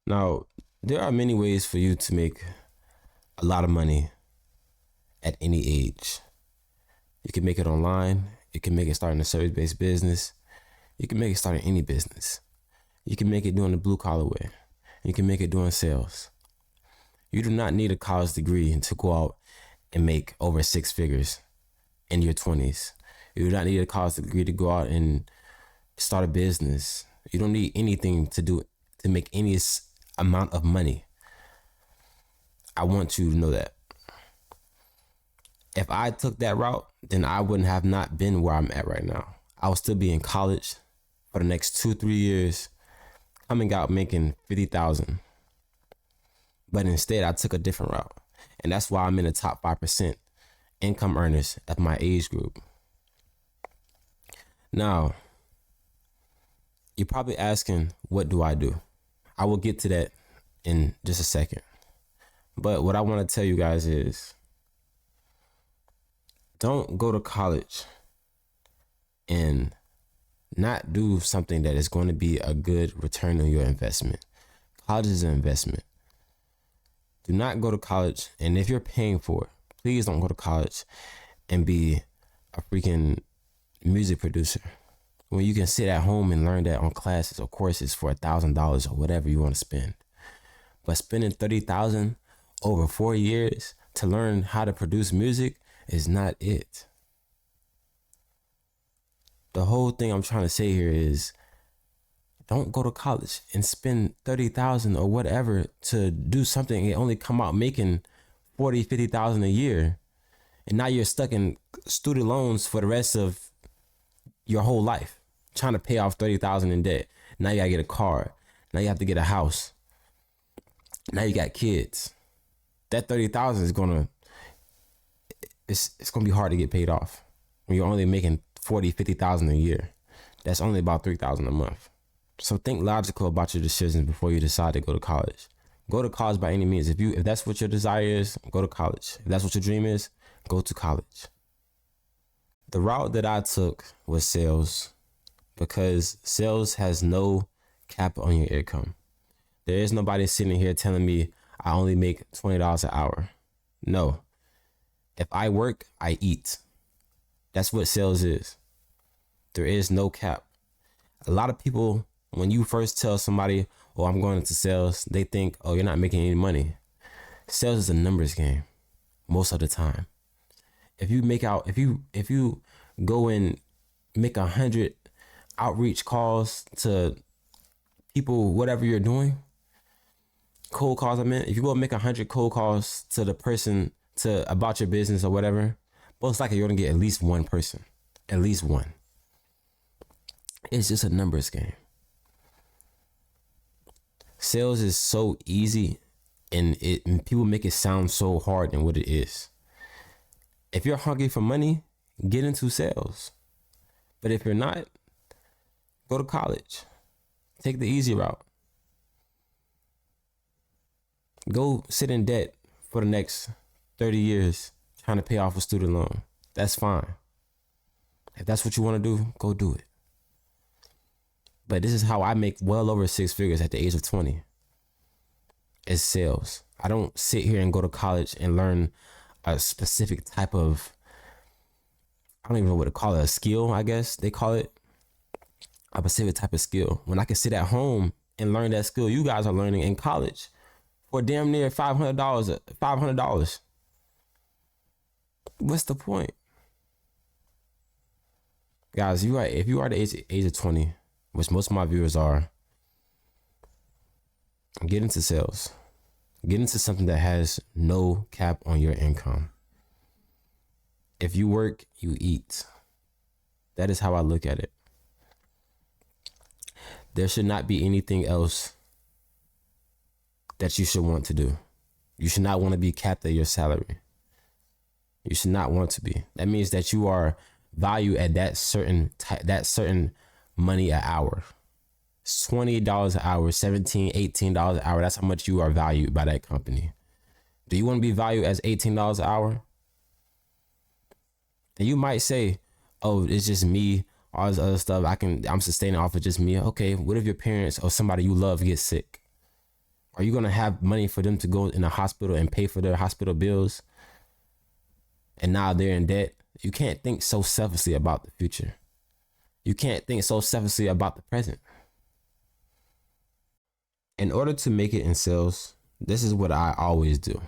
Now, there are many ways for you to make a lot of money at any age. You can make it online. You can make it starting a service-based business. You can make it starting any business. You can make it doing the blue collar way. You can make it doing sales. You do not need a college degree to go out and make over six figures in your 20s. You do not need a college degree to go out and start a business. You don't need anything to make any amount of money. I want you to know that. If I took that route, then I wouldn't have not been where I'm at right now. I would still be in college for the next 2-3 years, coming out making $50,000. But instead, I took a different route. And that's why I'm in the top 5% income earners of my age group. Now, you're probably asking, what do I do? I will get to that in just a second. But what I want to tell you guys is, don't go to college and not do something that is going to be a good return on your investment. College is an investment. Do not go to college, and if you're paying for it, please don't go to college and be a freaking music producer when you can sit at home and learn that on classes or courses for $1,000 or whatever you want to spend. But spending $30,000 over 4 years to learn how to produce music is not it. The whole thing I'm trying to say here is, don't go to college and spend $30,000 or whatever to do something and only come out making $40,000-$50,000 a year. And now you're stuck in student loans for the rest of your whole life, trying to pay off $30,000 in debt. Now you gotta get a car. Now you have to get a house. Now you got kids. That $30,000 is it's gonna be hard to get paid off when you're only making $40,000-$50,000 a year. That's only about $3,000 a month. So think logical about your decisions before you decide to go to college. Go to college by any means. If that's what your desire is, go to college. If that's what your dream is, go to college. The route that I took was sales, because sales has no cap on your income. There is nobody sitting here telling me I only make $20 an hour. No. If I work, I eat. That's what sales is. There is no cap. A lot of people, when you first tell somebody, oh, I'm going into sales, they think, oh, you're not making any money. Sales is a numbers game most of the time. If you go and make 100 outreach calls to people, whatever you're doing, cold calls, if you go and make 100 cold calls to the person about your business or whatever, most likely you're gonna get at least one person, at least one. It's just a numbers game. Sales is so easy, and people make it sound so hard than what it is. If you're hungry for money, get into sales. But if you're not, go to college. Take the easy route. Go sit in debt for the next 30 years trying to pay off a student loan. That's fine. If that's what you want to do, go do it. But this is how I make well over six figures at the age of 20. It's sales. I don't sit here and go to college and learn a specific type of, I don't even know what to call it, a skill, I guess they call it. A specific type of skill. When I can sit at home and learn that skill you guys are learning in college for damn near $500. What's the point? Guys, if you are the age of 20, which most of my viewers are, get into sales. Get into something that has no cap on your income. If you work, you eat. That is how I look at it. There should not be anything else that you should want to do. You should not want to be capped at your salary. You should not want to be. That means that you are valued at that certain money an hour. It's $28 an hour, $17, $18 an hour. That's how much you are valued by that company. Do you want to be valued as $18 an hour? And you might say, oh, it's just me, all this other stuff. I'm sustaining off of just me. Okay, what if your parents or somebody you love gets sick? Are you going to have money for them to go in a hospital and pay for their hospital bills? And now they're in debt. You can't think so selfishly about the future. You can't think so selfishly about the present. In order to make it in sales, this is what I always do,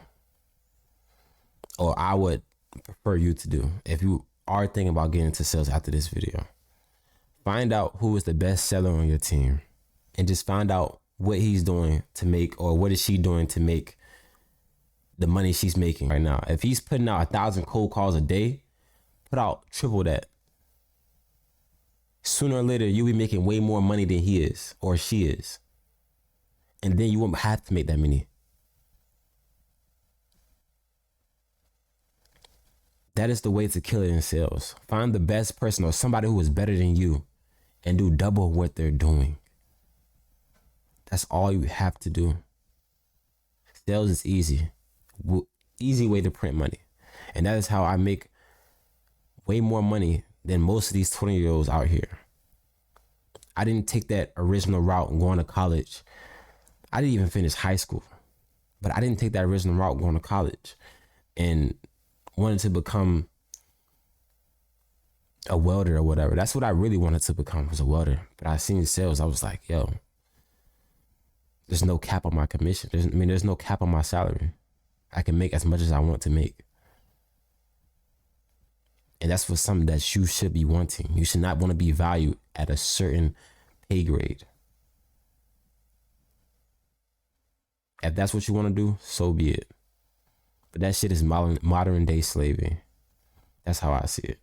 or I would prefer you to do if you are thinking about getting into sales after this video. Find out who is the best seller on your team and just find out what he's doing to make, or what is she doing to make the money she's making right now. If he's putting out 1,000 cold calls a day, put out triple that. Sooner or later, you'll be making way more money than he is or she is. And then you won't have to make that many. That is the way to kill it in sales. Find the best person or somebody who is better than you and do double what they're doing. That's all you have to do. Sales is easy. Easy way to print money. And that is how I make way more money than most of these 20-year-olds out here. I didn't take that original route going to college. I didn't even finish high school. But I didn't take that original route going to college and wanted to become a welder or whatever. That's what I really wanted to become, was a welder. But I seen sales. I was like, yo, there's no cap on my commission. There's no cap on my salary. I can make as much as I want to make. And that's for something that you should be wanting. You should not want to be valued at a certain pay grade. If that's what you want to do, so be it. But that shit is modern day slavery. That's how I see it.